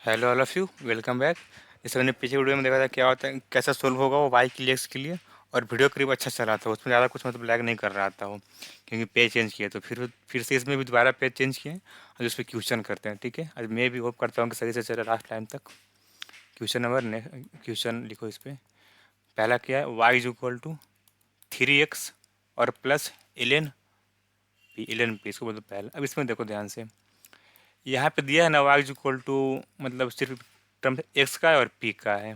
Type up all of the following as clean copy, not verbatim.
Hello all of you, welcome back. जैसे मैंने पिछले वीडियो में देखा था क्या होता है, कैसा सोल्व होगा वो वाई के लिए एक्स के लिए। और वीडियो करीब अच्छा चला था, उसमें ज़्यादा कुछ मतलब लैग नहीं कर रहा था वो, क्योंकि पेज चेंज किए तो फिर से इसमें भी दोबारा पेज चेंज किए और उस पर क्वेश्चन करते हैं। ठीक है, आज मैं भी होप करता हूँ कि सही से चले लास्ट टाइम तक। क्वेश्चन नंबर ने क्वेश्चन लिखो इस पर। पहला क्या है, Y is equal to 3x और प्लस एल एन पी इसको बोलते पहला। अब इसमें देखो ध्यान से, यहाँ पे दिया है ना वाई इज इक्वल टू, मतलब सिर्फ टर्म एक्स का है और पी का है।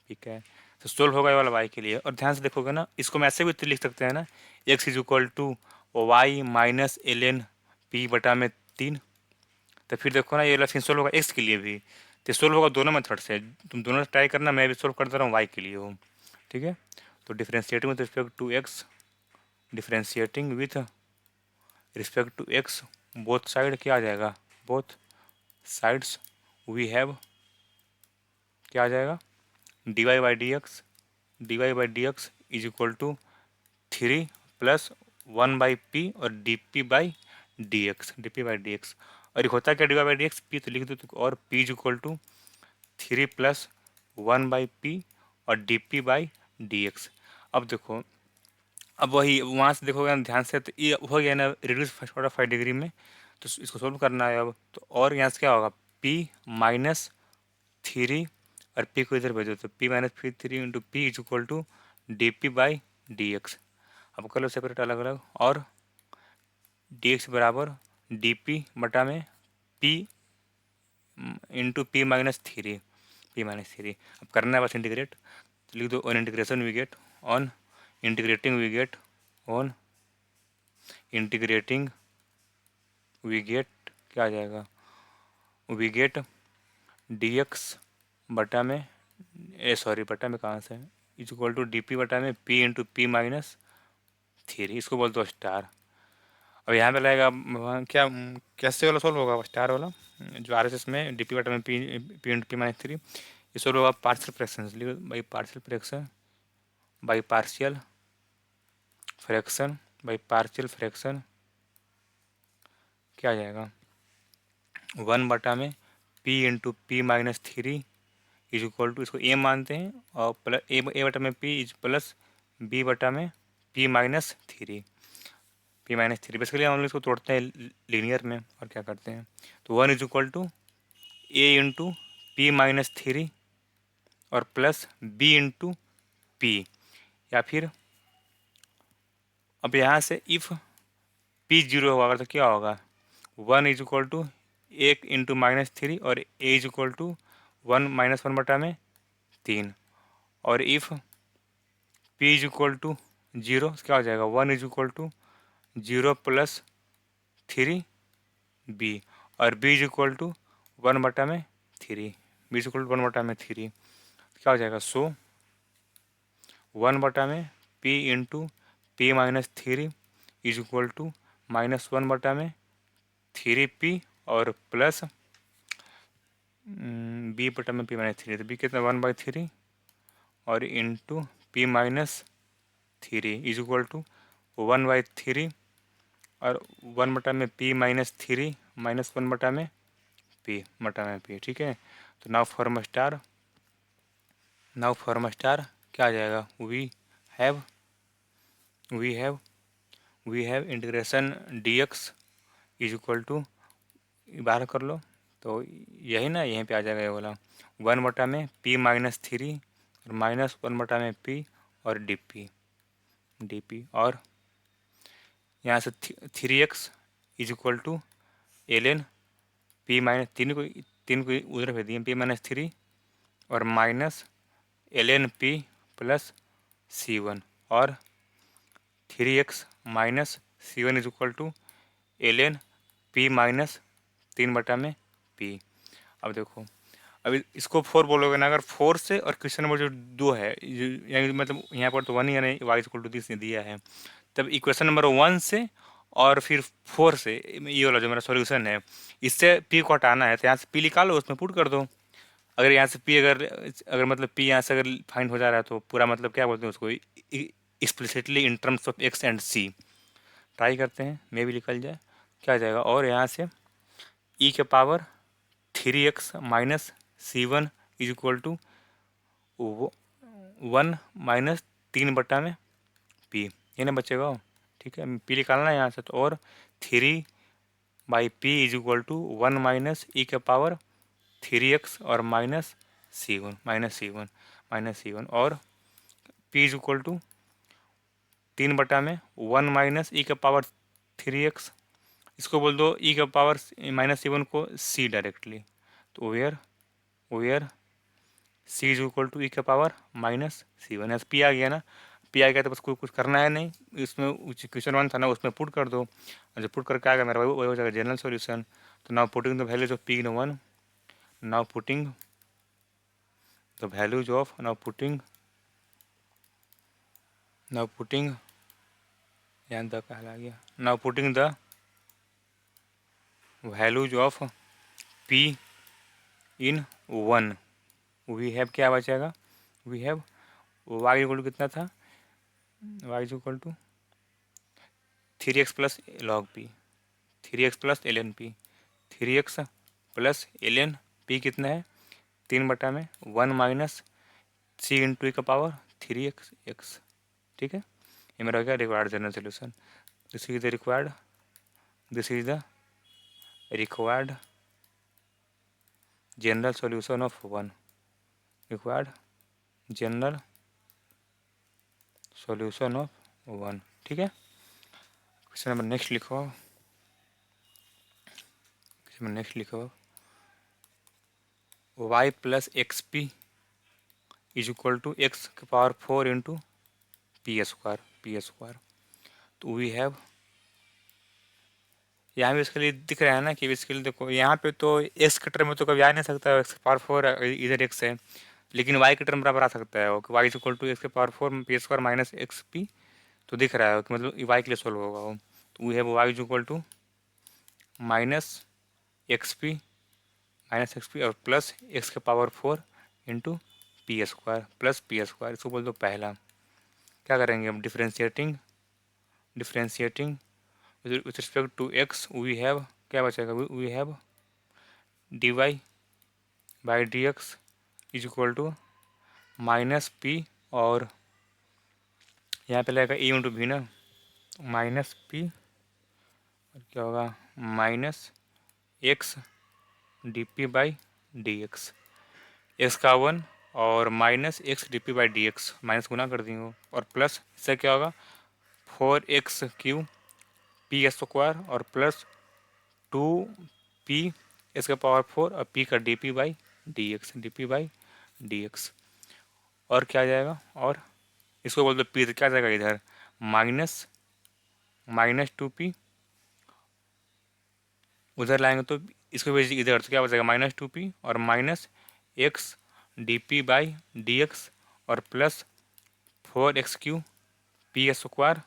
ठीक है, तो सोल्व होगा ये वाला वाई के लिए। और ध्यान से देखोगे ना, इसको मैं ऐसे भी तो लिख सकते हैं ना, X is equal to Y minus L N P बटा में 3। तो फिर देखो ना, ये वाला फिर सोल्व होगा एक्स के लिए भी, तो सोल्व होगा दोनों मेथड से। तुम दोनों ट्राई करना, मैं भी सोल्व कर दे रहा हूँ वाई के लिए हूँ। ठीक है, तो differentiating with respect to X, differentiating with respect to X, both side क्या आ जाएगा, बोथ साइड्स वी हैव क्या आ जाएगा, dy/dx is equal to 3 + 1/p और dp/dx। और एक होता है क्या dy/dx, p तो लिख दो तो, और p is equal to 3 + 1/p और dp/dx। अब देखो, अब वही वहाँ से देखोगे ना ध्यान से, तो ये हो गया ना रिड्यूस फर्स्ट ऑर्डर 5 डिग्री में। तो इसको सोल्व करना है अब तो। और यहाँ से क्या होगा, p-3, और p को इधर भेजो तो p-3 is equal to dp/dx। अब कर लो सेपरेट अलग अलग, और dx बराबर dp/में p इंटू p-3, p-3। अब करना है बस इंटीग्रेट, तो लिख दो on integration we get, on integrating we get, on integrating we get क्या आ जाएगा, वी गेट dx बटा में, सॉरी बटा में कहाँ से, इज इक्वल टू dp/में p इंटू p-3, इसको बोल दो स्टार। अब यहाँ पे लगेगा क्या, कैसे वाला सोल्व होगा स्टार वाला, जो आर एस एस में dp/में p इंटू p-3, ये सोल्व होगा partial fraction, by partial fraction, by partial fraction, by partial fraction क्या आ जाएगा, 1/में p into p-3 is equal to, इसको ए मानते हैं, और प्लस ए/में p इज प्लस b/में p-3 बेसिकली हम लोग इसको तोड़ते हैं लीनियर में, और क्या करते हैं, तो 1 is equal to A into p-3 और प्लस b इंटू पी, या फिर अब यहाँ से इफ़ p 0 होगा तो क्या होगा, 1 इज इक्वल टू 1 इंटू -3 और a इज इक्वल टू 1-1/3। और if p is equal to 0 क्या हो जाएगा, 1 इज इक्वल टू 0 + 3b, और b is equal to 1/3, b is equal to 1/3 क्या हो जाएगा, सो 1/में p into p-3 is equal to -1/3p और प्लस b/में p-3, तो b कितना 1/3 और into p-3 is equal to 1/3 और 1/में p-3 माइनस 1/में p। ठीक है, तो नाउ फॉर्म स्टार, क्या आ जाएगा, have we have integration dx is equal to, बाहर कर लो तो यही ना, यहीं पे आ जाएगा ये वाला 1/में p-3 और -1/में p और dp, और यहाँ से 3x is equal to ln p-3 को उधर भेज दिए p-3 और -ln p प्लस c1, और 3x minus c1 is equal to ln p-3/में p। अब देखो, अभी इसको 4 बोलोगे ना, अगर 4 से, और क्वेश्चन नंबर जो 2 है, यानी मतलब यहाँ पर तो 1 ही है, नहीं y इक्वल टू दिस दिया है, तब इक्वेशन नंबर 1 से और फिर 4 से, ये वाला जो मेरा सॉल्यूशन है, इससे p को हटाना है, तो यहाँ से p निकालो, उसमें पुट कर दो। अगर यहाँ से p अगर मतलब p यहाँ से अगर फाइंड हो जा रहा है, तो पूरा मतलब क्या बोलते हैं उसको, explicitly in terms of x and c। Try करते हैं, मे भी निकल क्या आ जाएगा, और यहाँ से e के power 3x minus C1 is equal to 1 minus 3/P, ये ना बचेगा। ठीक है, P निकालना है यहाँ से, तो और 3/P is equal to 1 minus e के पावर 3x और माइनस C1 और P is equal to 3/1 minus e के पावर 3x, इसको बोल दो ई के पावर -C1 को C डायरेक्टली, तो where C is equal to e के पावर -C1। ऐसे P आ गया ना, P आ गया तो बस कुछ करना है नहीं, इसमें क्वेश्चन 1 था ना, उसमें पुट कर दो, और जब पुट करके आएगा मेरा वही हो जाएगा जनरल सॉल्यूशन। तो now putting the values of P in 1, now putting the values of यहाँ द कहला गया, now putting the values of P in 1, we have क्या बचेगा, we have y equal to कितना था, y is equal to 3x plus log p, 3x plus ln p, 3x plus ln p कितना है 3/1 minus C into का power 3x। ठीक है, ये मेरा हो गया required general solution. This is the required general solution of 1, required general solution of 1। ठीक है, क्वेश्चन नंबर नेक्स्ट लिखो, y plus XP is equal to x के पावर 4 इंटू पी स्क्वायर। तो वी हैव, यहाँ भी इसके लिए दिख रहा है ना कि इसके लिए देखो यहाँ पे तो x के टर्म में तो कभी आ नहीं सकता है, x के पावर 4 इधर x है, लेकिन y के टर्म बराबर आ सकता है, y is equal to x के power 4 P square minus XP, तो दिख रहा है कि मतलब y के लिए सोल्व होगा वो। तो we have y is equal to -XP और प्लस x के पावर 4 इंटू पी स्क्वायर, इसको बोल दो पहला। क्या करेंगे हम, differentiating with respect to x, we have क्या बचेगा, we have dy/dx is equal to -P, और यहाँ पे लगेगा e इंटू भी ना, -P और क्या होगा -x dp/dx, x का 1 और -x dp/dx, माइनस गुना कर देंगे और प्लस इससे क्या होगा 4x³ पी स्क्वायर और प्लस 2p इसका पावर 4 और p का dp/dx, और क्या आ जाएगा, और इसको बोल दो p, तो क्या जाएगा इधर -2p, उधर लाएंगे तो इसको भेज इधर, तो क्या बचेगा -2p और -x dp/dx और प्लस 4x³ पी स्क्वायर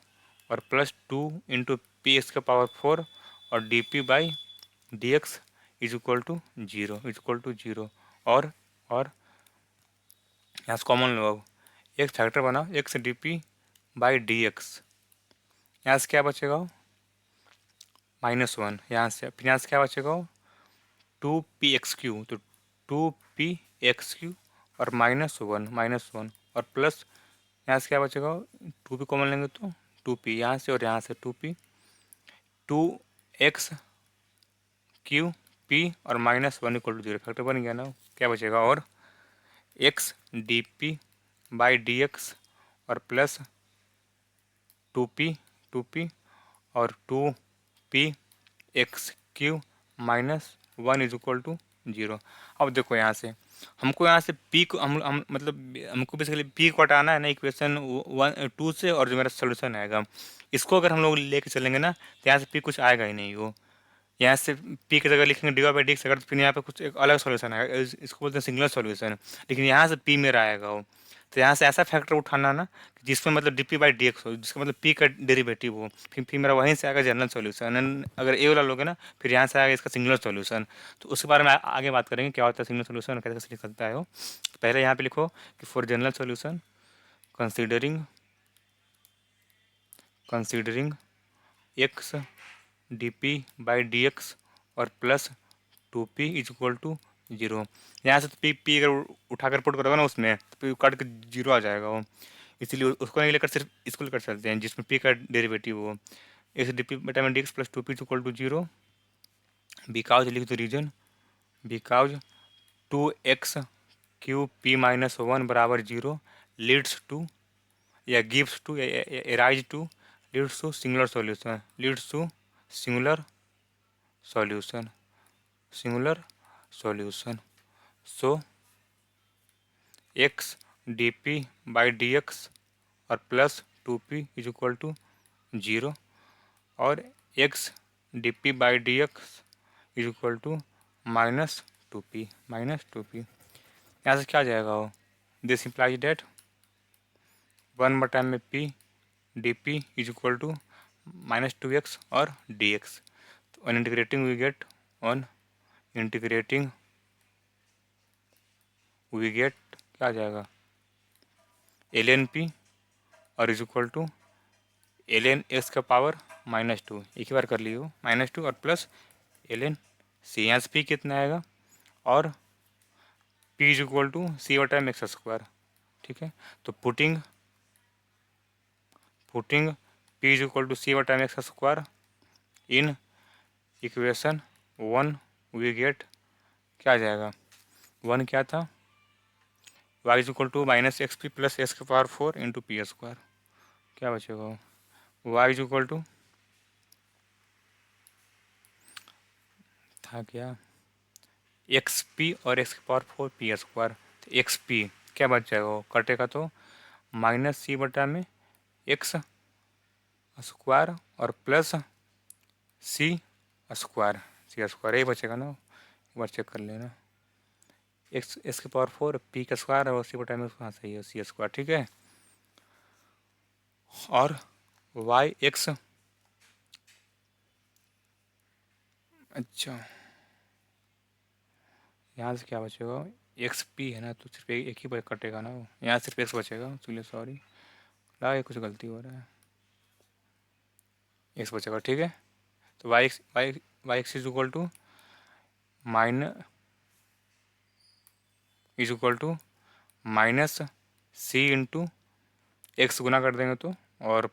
और प्लस 2 इंटू पी इसका पावर 4 और dp/dx इज इक्वल टू 0, और यहाँ से कॉमन लो, अब एक फैक्टर बनाओ x dp/dx, यहाँ से क्या बचेगा -1, यहाँ से फिर यहाँ से क्या बचेगा 2px³, तो 2px³ और -1 और प्लस यहाँ से क्या बचेगा 2p कॉमन लेंगे तो 2p, यहाँ से और यहाँ से 2p, 2x³ p और -1 इक्वल टू 0, फैक्टर बन गया ना, क्या बचेगा, और x dp/dx और प्लस 2p और 2px³ -1 इज इक्वल टू 0। अब देखो यहाँ से हमको p को हम मतलब हमको बेसिकली p को हटाना है ना इक्वेशन 1 2 से, और जो मेरा सोल्यूशन आएगा इसको अगर हम लोग लेके चलेंगे ना तो यहाँ से p कुछ आएगा ही नहीं, वो यहाँ से p की जगह लिखेंगे dy/dx अगर, तो फिर यहाँ पे कुछ एक अलग सोल्यूशन आएगा, इसको बोलते हैं सिंगुलर सोल्यूशन, लेकिन यहाँ से p मेरा आएगा वो। तो यहाँ से ऐसा फैक्टर उठाना ना जिसमें मतलब dp/dx हो, जिसका मतलब p का डेरिवेटिव हो, फिर मेरा वहीं से आएगा जनरल सोल्यूशन। अगर ए वाला लोगे ना फिर यहाँ से आएगा इसका सिंगुलर सोल्यूशन, तो उसके बारे में आगे बात करेंगे क्या होता है सिंगुलर सोल्यूशन और कैसे निकलता है वो। पहले यहाँ पे लिखो कि for general solution considering x dp/dx और plus 2p is equal to zero. यहाँ से तो पी अगर उठाकर पुट करोगे ना उसमें तो पी काट के जीरो आ जाएगा वो, इसीलिए उसको नहीं लेकर सिर्फ इसको लेकर चलते हैं जिसमें पी का डेरिवेटिव हो। एक्स डी पी बटा में d x plus two p equal to zero. Because लिख दो reason, because two x q p minus one बराबर जीरो लीड्स टू या gives to rise to leads to singular solution, leads to singular solution, singular solution. So x d P by D x और plus two p is equal to zero और x d P by D x is equal to minus two P, minus two P. यहाँ से क्या आ जाएगा वो, this implies date one बटा में P D P is equal to minus two X और डी एक्स। तो on integrating we get, on integrating we get क्या आ जाएगा, एल एन पी और is equal to L N X का power minus two, एक ही बार कर लियो माइनस टू और प्लस एल एन सी। यहाँ से पी कितना आएगा और पी इज इक्वल टू सी बटा एम एक्स स्क्वायर। ठीक है, तो putting P is equal to सी बटा M x square in equation one we get क्या आ जाएगा, वन क्या था, y is equal to minus x p plus x के power four into P square. क्या बचेगा, वाई इज इक्वल टू था क्या, एक्स पी और एक्स के पावर फोर पी स्क्वायर। तो एक्स पी क्या बच जाएगा, वो कटेगा तो माइनस सी बटा में एक्स स्क्वायर और प्लस सी स्क्वायर, सी स्क्वायर यही बचेगा ना, एक बार चेक कर लेना। एक्स के पावर फोर पी का स्क्वायर और सी बटा में हाँ सही है सी स्क्वायर। ठीक है, और वाई एक्स, अच्छा यहाँ से क्या बचेगा, एक्स पी है ना तो सिर्फ एक ही कटेगा ना वो, यहाँ सिर्फ एक्स बचेगा, चलिए सॉरी ला ये कुछ गलती हो रहा है, एक्स बचेगा। ठीक है, तो y x is equal to minus c into x गुना कर देंगे तो और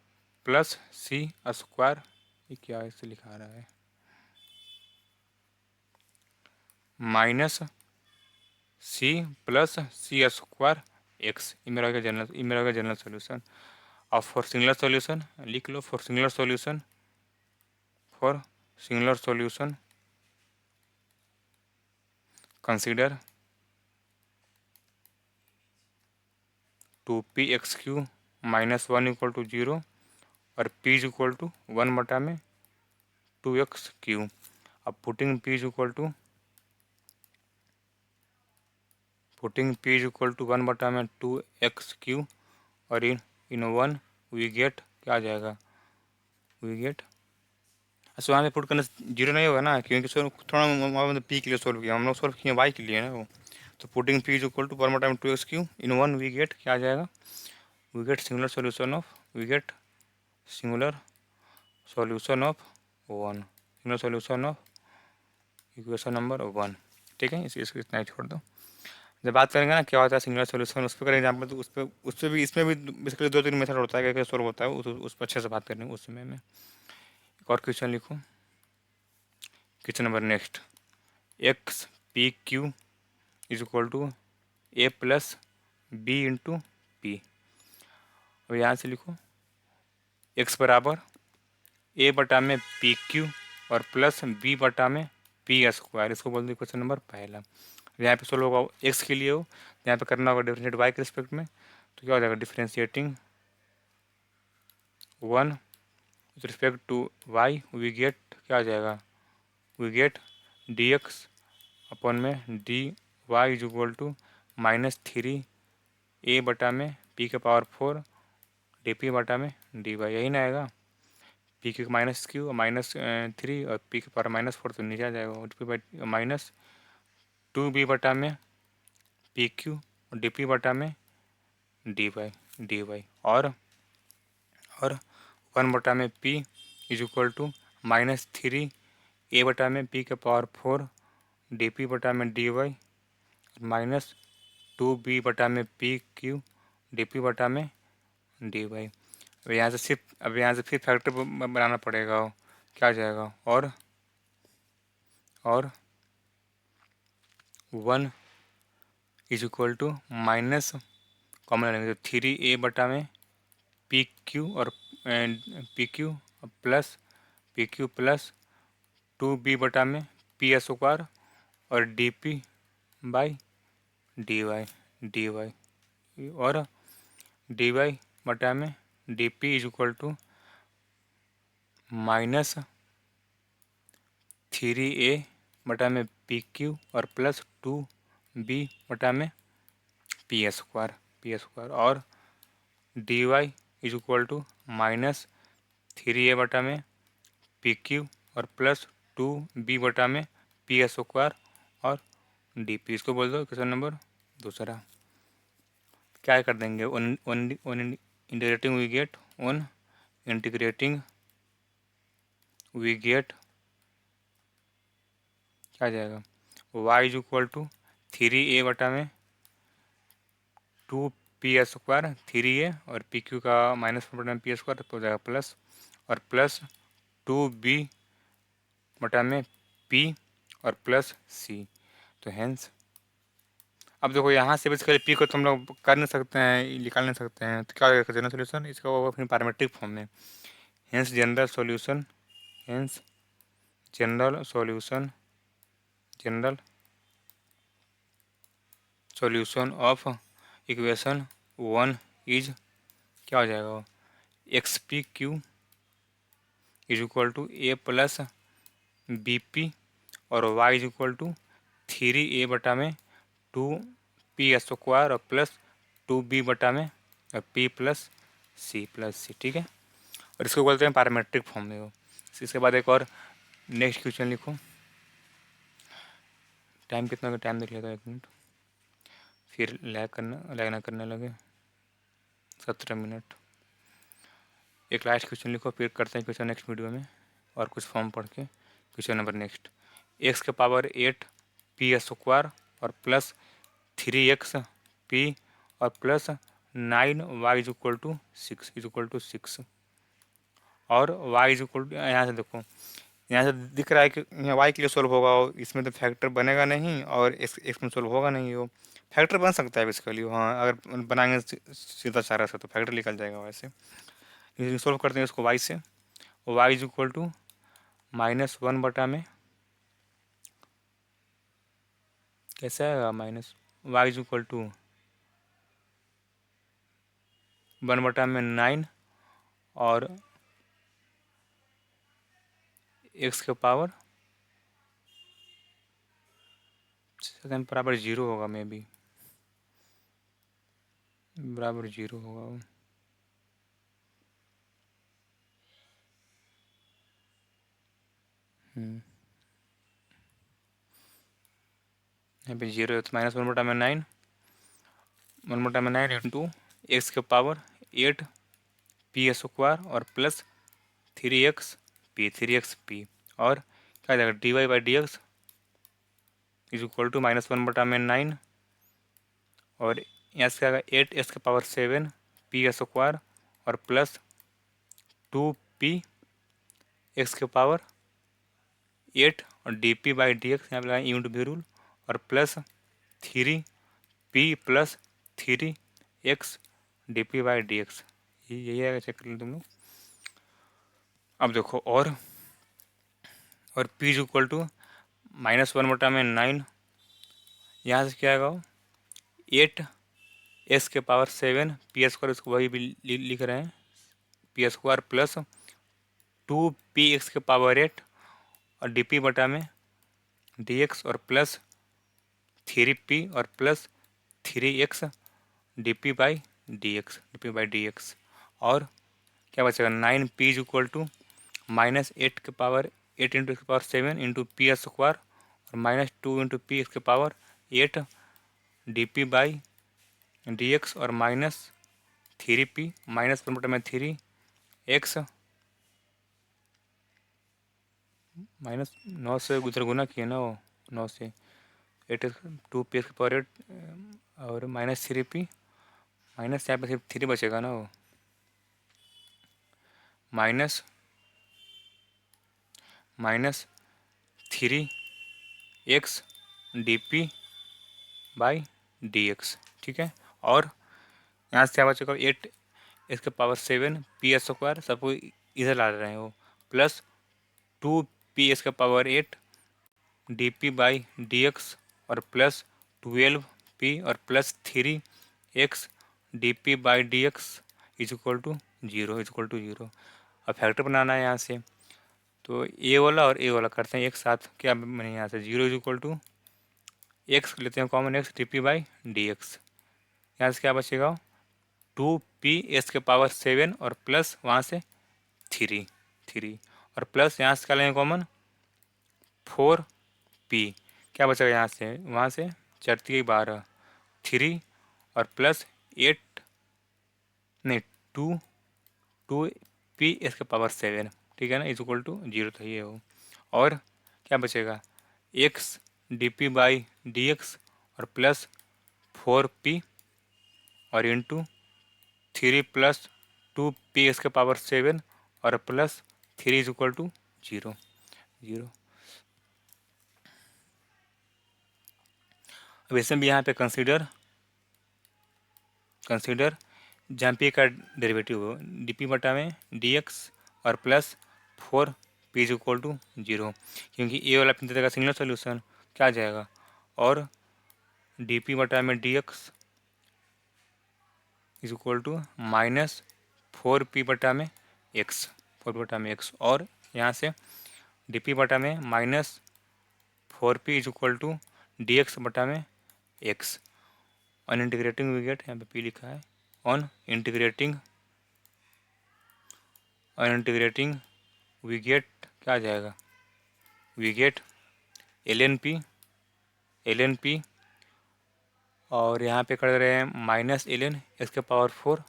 प्लस सी स्क्वायर, ये क्या इससे लिखा रहा है, minus c plus c square x, ये मेरा जनरल सोल्यूशन। और फॉर सिंगुलर सॉल्यूशन लिख लो, for singular solution consider two p x q minus one equal to zero और P is equal to one बटा में टू एक्स क्यू। अब putting P is equal to one बटा में two x Q और इन one we get क्या आ जाएगा, वी गेट, अच्छा वहाँ पे पुट करने जीरो नहीं होगा ना, क्योंकि थोड़ा मतलब पी के लिए सोल्व किया हम लोग, सोल्व किए वाई के लिए ना वो। तो putting P is equal to one बटा में two x Q in one we get क्या आ जाएगा, we get singular solution of one, singular solution of equation number one. ठीक है, इसको इतना ही छोड़ दो। जब बात करेंगे ना क्या होता है सिंगुलर सॉल्यूशन, उस पर करेंगे एग्जाम्पल, तो उस पर भी इसमें भी बेसिकली दो तीन मेथड होता है कैसे सोल्व होता है, उस पर अच्छे से बात करेंगे उस समय में। एक और क्वेश्चन लिखो, question number next, X P Q is equal to A plus B into P. अब यहाँ से लिखो एक्स बराबर ए बटा में पी क्यू और प्लस बी बटा में पी स्क्वायर, इसको बोल दो क्वेश्चन नंबर पहला। यहाँ पे सोल्व होगा एक्स के लिए हो, यहाँ पे करना होगा डिफरेंशिएट वाई के रिस्पेक्ट में, तो क्या हो जाएगा differentiating one with respect to y we get क्या आ जाएगा, we get d x upon में d Y is equal to minus three a बटा में पी के पावर फोर डी पी बटा में डी वाई, यही ना आएगा, पी के माइनस क्यू माइनस थ्री और पी के पावर माइनस फोर तो नीचे आ जाएगा, d P by minus two b बटा में पी क्यू और डी पी बटा में डी वाई और वन बटा में p is equal to minus three a बटा में पी के पावर फोर डी पी बटा में डी वाई माइनस 2b बटा में पी क्यू डी पी बटा में डी वाई। अब यहाँ से फिर फैक्टर बनाना पड़ेगा। क्या आ जाएगा, और 1 is equal to minus common लेंगे तो 3a बटा में पी क्यू और पी क्यू प्लस 2b बटा में पी एस स्क्वायर और D P by D Y और डी वाई बटा में D P is equal to minus 3a बटा में पी क्यू और प्लस 2b बटा में पी एस स्क्वायर और D Y is equal to minus 3a बटा में पी क्यू और प्लस 2b बटा में पी एस स्क्वायर और डी पी। इसको बोल दो क्वेश्चन नंबर दूसरा। क्या कर देंगे, ऑन इंटीग्रेटिंग वी गेट क्या जाएगा, y is equal to 3a बटा में 2p स्क्वायर 3a और pq का माइनस बटा में p स्क्वायर तो हो जाएगा प्लस, और प्लस 2b बटा में p और प्लस c। तो हेंस अब देखो यहाँ से बेसिकली p को तो हम लोग कर नहीं सकते हैं, निकाल नहीं सकते हैं, तो क्या करेगा जनरल सोल्यूशन, इसका वो अपनी पैरामेट्रिक फॉर्म में। Hence general solution of equation 1 is क्या हो जाएगा, x P Q is equal to A plus b p और y is equal to 3a बटा में 2p स्क्वायर और प्लस 2b बटा में p प्लस सी। ठीक है, और इसको बोलते हैं पैरामेट्रिक फॉर्म में वो। इसके बाद एक और नेक्स्ट क्वेश्चन लिखो। टाइम कितना का टाइम देख लेगा, 1 मिनट, फिर लैग ना करने लगे। 17 मिनट। एक लास्ट क्वेश्चन लिखो, फिर करते हैं क्वेश्चन नेक्स्ट वीडियो में और कुछ फॉर्म पढ़ के। क्वेश्चन नंबर नेक्स्ट, एक्स के पावर 8 पी स्क्वायर और प्लस 3x पी और plus 9y is equal to 6 और y इज इक्वल टू, यहाँ से देखो, यहाँ से दिख रहा है कि यहाँ y के लिए सोल्व होगा, और इसमें तो फैक्टर बनेगा नहीं और एक्स में सोल्व होगा नहीं। वो फैक्टर बन सकता है बेसिकली, हाँ अगर बनाएंगे सीधा सारा से तो फैक्टर निकल जाएगा वैसे। सोल्व करते हैं इसको y से, y इज इक्वल टू -1 बटा में कैसे आएगा, minus y is equal to 1 बटा में 9 और x के पावर बराबर 0 होगा, मे बी बराबर 0 होगा वो। यहाँ पे 0 है तो -1 बटा में 9 इंटू एक्स के पावर 8 पी स्क्वायर और प्लस 3x पी और क्या जाएगा D Y by D x is equal to -1 बटा में 9 और यहाँ से आएगा 8x के पावर 7 पी स्क्वायर और प्लस 2p एक्स के पावर 8 और D P by D x यहाँ पे लगाएंगे यूनिट भी रूल और plus 3p plus 3x D P by D x, यही आएगा, चेक कर लो तुम लोग। अब देखो और p इज इक्वल टू -1 बटा में 9, यहाँ से क्या आएगा 8 एक्स के पावर 7 पी स्क्वायर, इसको वही भी लिख रहे हैं P square plus 2p x के पावर 8 और डी पी बटा में डी एक्स और प्लस 3p और plus 3x D P by D x और क्या बचेगा 9p इज इक्वल टू -8 के पावर 8 इंटू एक्स के पावर 7 इंटू पी स्क्वायर और -2 इंटू पी एक्स के power 8 D P by D x और -3p -1 बटा में 3x -9 से उधर गुना किए ना वो 9 से 8 टू पी एक्स पावर 8 और माइनस 3p, माइनस यहाँ पे सिर्फ 3 बचेगा ना, वो माइनस माइनस 3x dp/dx, ठीक है। और यहाँ से क्या बचेगा, 8 इसके पावर 7 पी एस स्क्वायर, सबको इधर ला रहे हैं वो, प्लस 2p इसका पावर 8 dp/dx और प्लस 12p और plus 3x dp/dx is equal to zero. अब फैक्टर बनाना है यहाँ से, तो ए वाला और ए वाला करते हैं एक साथ, क्या बने यहाँ से, zero is equal to X लेते हैं कॉमन, एक्स dp/dx। यहाँ से क्या बचेगा, 2p के पावर 7 और प्लस वहाँ से 3 और प्लस यहाँ से क्या लेंगे कॉमन, 4p। क्या बचेगा यहाँ से, वहाँ से 4×3 = 12, 3 और प्लस 8 नहीं 2p इसके पावर 7, ठीक है ना, इज इक्वल टू जीरो, तो ये हो। और क्या बचेगा, x dp/dx और प्लस 4p और इंटू 3 प्लस 2p इसके पावर 7 और plus 3 is equal to zero. अब इसमें भी यहाँ पे कंसीडर जहाँ p का डेरिवेटिव हो dp/dx और plus 4p is equal to zero, क्योंकि ए वाला अपनी तरह का सिंगल सोल्यूशन क्या आ जाएगा, और dp/dx is equal to minus 4p/x, और यहाँ से dp/ minus 4p is equal to dx/x। On integrating we get, यहाँ पे p लिखा है, ऑन इंटीग्रेटिंग वी गेट क्या आ जाएगा, वी गेट ln p और यहाँ पे कर रहे हैं माइनस ln x के पावर 4,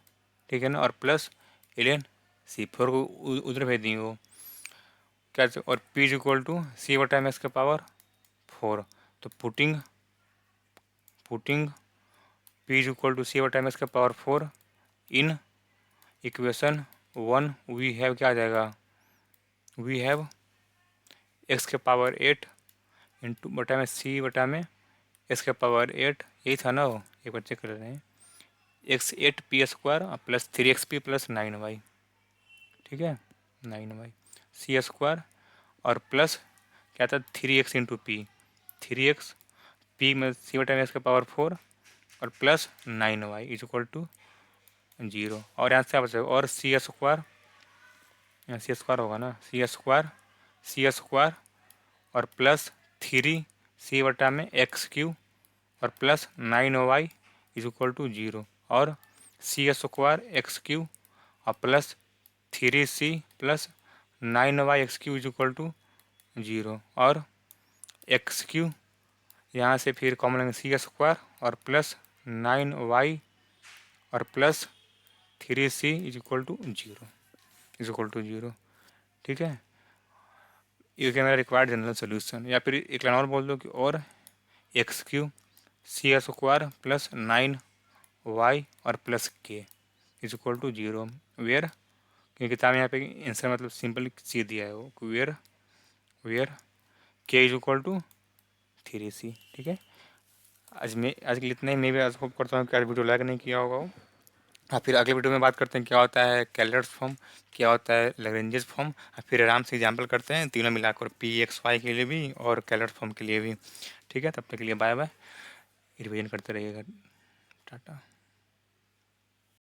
ठीक है ना, और प्लस ln c4 को उधर भेज देंगे वो क्या, और p is equal to c/x के पावर 4, तो putting p is equal to c/x के power 4 in equation 1 we have क्या आ जाएगा, वी हैव x के पावर 8 इंटू बटा में c/x के पावर 8, यही था ना वो, एक बच्चे कर रहे हैं, x 8p² plus 3xp plus 9y, ठीक है, 9y c² और प्लस क्या था 3x into p, 3x p में c/x के पावर 4 और plus 9y is equal to zero. और यहाँ से बचेगा, और c² यहाँ c² होगा ना, c² और प्लस 3c/x³ और plus 9y is equal to zero, और c² और plus 3c plus 9y(x³ is equal to zero, और x³ यहाँ से फिर कॉमन लेंगे c² और प्लस 9y और plus 3c is equal to zero, ठीक है। ये क्या मेरा रिक्वायर्ड जनरल सोल्यूशन, या फिर एक लाइन और बोल दो कि और x³ c² प्लस 9y और plus k is equal to zero, where, क्योंकि किताब यहाँ पे आंसर मतलब सिंपल सी दिया है वो, where k is equal to 3c, ठीक है। आज के लिए इतना ही, मैं भी आज होप करता हूँ कि आज वीडियो लाइक नहीं किया होगा वो। फिर अगले वीडियो में बात करते हैं क्या होता है कैलकुलस फॉर्म, क्या होता है लैग्रेंज फॉर्म, फिर आराम से एग्जाम्पल करते हैं तीनों मिलाकर p(x,y) के लिए भी और कैलकुलस फॉर्म के लिए भी, ठीक है। तब तक के लिए बाय बाय, रिवीजन करते रहिएगा, टाटा।